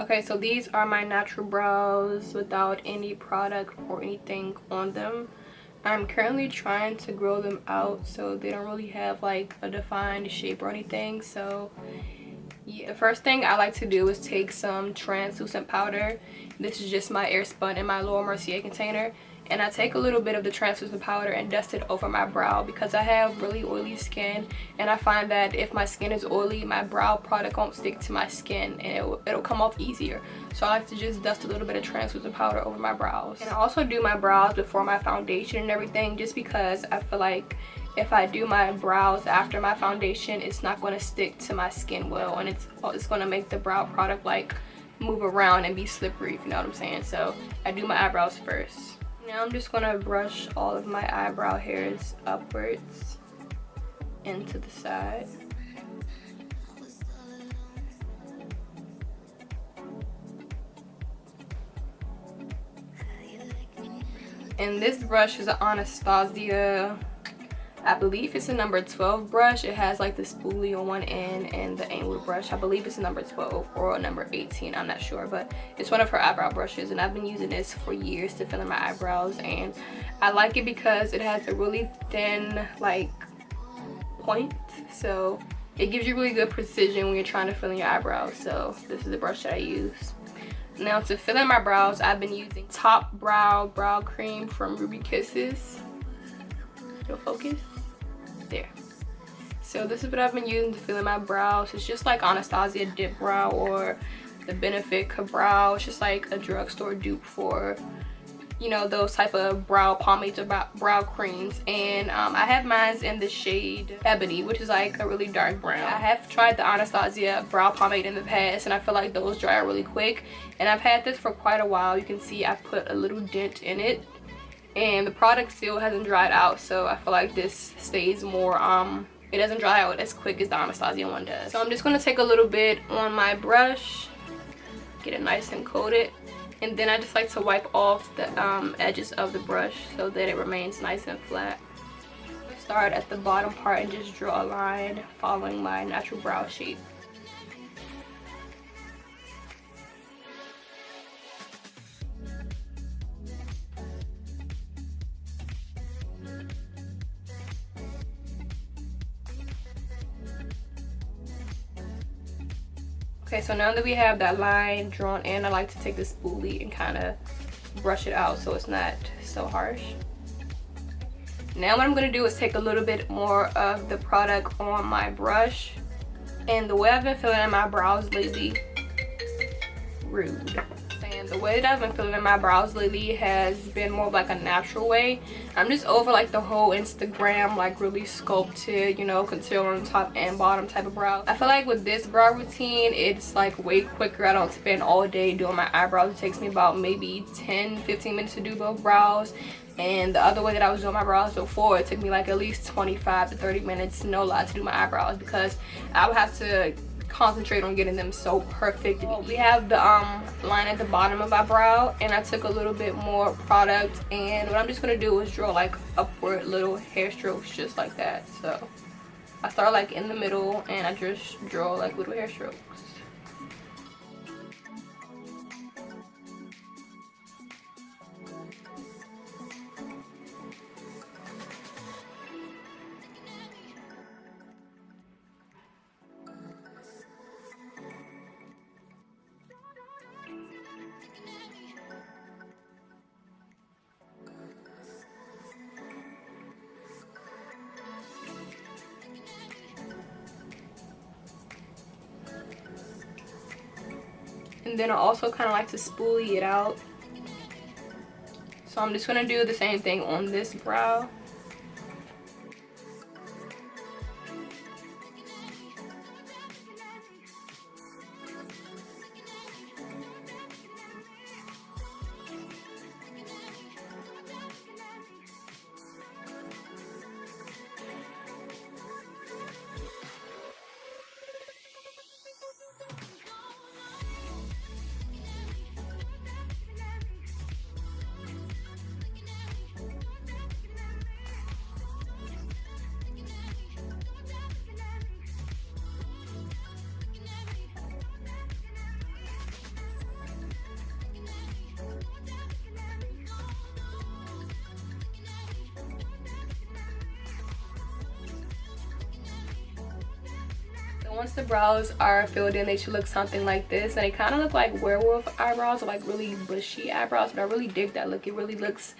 Okay, so these are my natural brows without any product or anything on them. I'm currently trying to grow them out so they don't really have like a defined shape or anything. So yeah, the first thing I like to do is take some translucent powder. This is just my Airspun in my Laura Mercier container, and I take a little bit of the translucent powder and dust it over my brow because I have really oily skin, and I find that if my skin is oily, my brow product won't stick to my skin and it'll come off easier. So I like to just dust a little bit of translucent powder over my brows. And I also do my brows before my foundation and everything, just because I feel like if I do my brows after my foundation, it's not going to stick to my skin well, and it's going to make the brow product like move around and be slippery, if you know what I'm saying. So I do my eyebrows first. Now I'm just going to brush all of my eyebrow hairs upwards and to the side. And this brush is an Anastasia, I believe it's a number 12 brush. It has like the spoolie on one end and the angled brush. I believe it's a number 12 or a number 18, I'm not sure, but it's one of her eyebrow brushes, and I've been using this for years to fill in my eyebrows, and I like it because it has a really thin like point, so it gives you really good precision when you're trying to fill in your eyebrows. So this is the brush that I use. Now to fill in my brows, I've been using Top Brow Brow Cream from Ruby Kisses. It'll focus. There. So this is what I've been using to fill in my brows. It's just like Anastasia Dip Brow or the Benefit Brow. It's just like a drugstore dupe for, you know, those type of brow pomades or brow creams. And I have mine in the shade Ebony, which is like a really dark brown. I have tried the Anastasia brow pomade in the past, and I feel like those dry out really quick, and I've had this for quite a while. You can see I put a little dent in it, and the product still hasn't dried out, so I feel like this stays more it doesn't dry out as quick as the Anastasia one does. So I'm just going to take a little bit on my brush, get it nice and coated, and then I just like to wipe off the edges of the brush so that it remains nice and flat. Start at the bottom part and just draw a line following my natural brow shape. Okay, so now that we have that line drawn in, I like to take the spoolie and kind of brush it out so it's not so harsh. Now what I'm going to do is take a little bit more of the product on my brush. And the way I've been filling in my brows lately, rude. And the way that I've been filling in my brows lately has been more of like a natural way. I'm just over like the whole Instagram, like really sculpted, you know, concealer on top and bottom type of brow. I feel like with this brow routine, it's like way quicker. I don't spend all day doing my eyebrows. It takes me about maybe 10-15 minutes to do both brows. And the other way that I was doing my brows before, it took me like at least 25 to 30 minutes, no lie, to do my eyebrows, because I would have to concentrate on getting them so perfect. We have the line at the bottom of my brow, and I took a little bit more product, and what I'm just gonna do is draw like upward little hair strokes just like that. So I start like in the middle and I just draw like little hair strokes. And then I also kind of like to spoolie it out. So I'm just going to do the same thing on this brow. Once the brows are filled in, they should look something like this, and they kind of look like werewolf eyebrows, or like really bushy eyebrows, but I really dig that look. It looks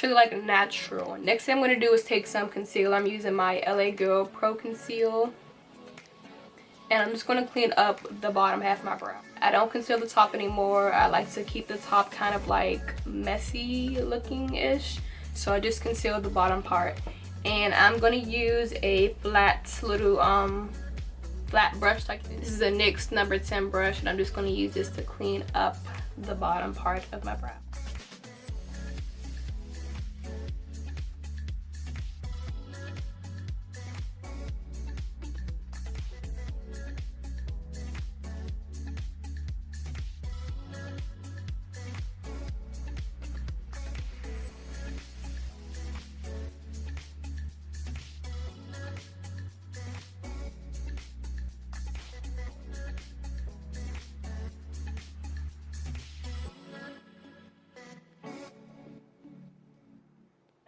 really like natural. Next thing I'm going to do is take some concealer. I'm using my LA Girl Pro Conceal, and I'm just going to clean up the bottom half of my brow. I don't conceal the top anymore. I like to keep the top kind of like messy looking ish, so I just conceal the bottom part. And I'm going to use a flat little flat brush like this. This is a NYX number 10 brush, and I'm just going to use this to clean up the bottom part of my brow.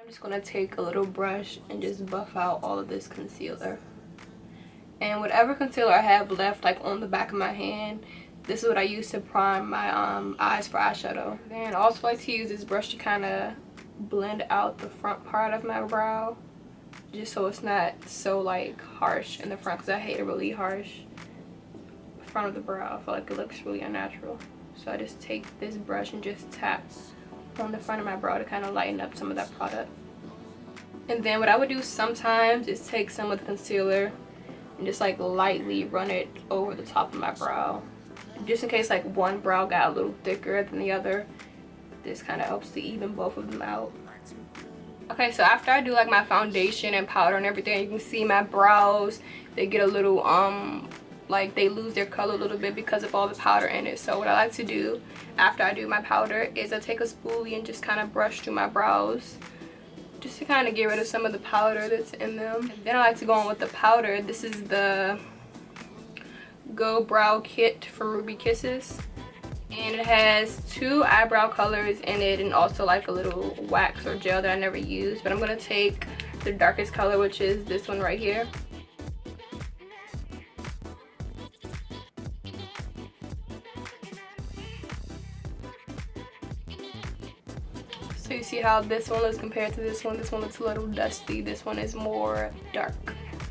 I'm just going to take a little brush and just buff out all of this concealer. And whatever concealer I have left like on the back of my hand, this is what I use to prime my eyes for eyeshadow. And I also like to use this brush to kind of blend out the front part of my brow, just so it's not so like harsh in the front, because I hate a really harsh front of the brow. I feel like it looks really unnatural. So I just take this brush and just tap on the front of my brow to kind of lighten up some of that product. And then what I would do sometimes is take some of the concealer and just like lightly run it over the top of my brow, just in case like one brow got a little thicker than the other. This kind of helps to even both of them out. Okay, so after I do like my foundation and powder and everything, you can see my brows, they get a little like they lose their color a little bit because of all the powder in it. So what I like to do after I do my powder is I take a spoolie and just kind of brush through my brows, just to kind of get rid of some of the powder that's in them. And then I like to go on with the powder. This is the Go Brow Kit from Ruby Kisses, and it has 2 eyebrow colors in it, and also like a little wax or gel that I never use. But I'm going to take the darkest color, which is this one right here. So you see how this one looks compared to this one. This one looks a little dusty. This one is more dark.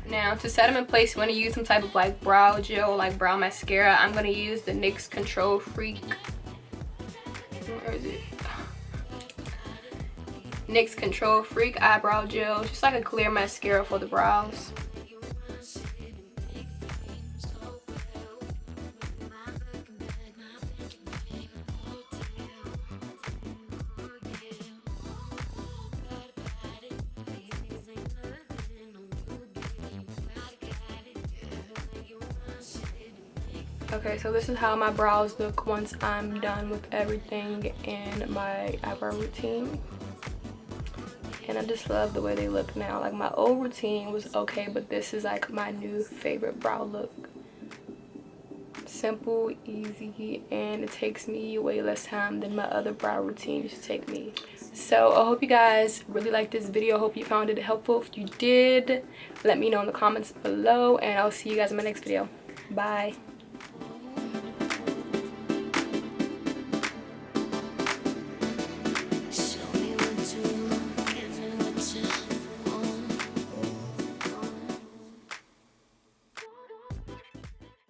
Now to set them in place, you want to use some type of like brow gel, like brow mascara. I'm going to use the NYX Control Freak. Where is it? NYX Control Freak eyebrow gel. Just like a clear mascara for the brows. Okay, so this is how my brows look once I'm done with everything in my eyebrow routine. And I just love the way they look now. Like my old routine was okay, but this is like my new favorite brow look. Simple, easy, and it takes me way less time than my other brow routine used to take me. So I hope you guys really liked this video. I hope you found it helpful. If you did, let me know in the comments below, and I'll see you guys in my next video. Bye.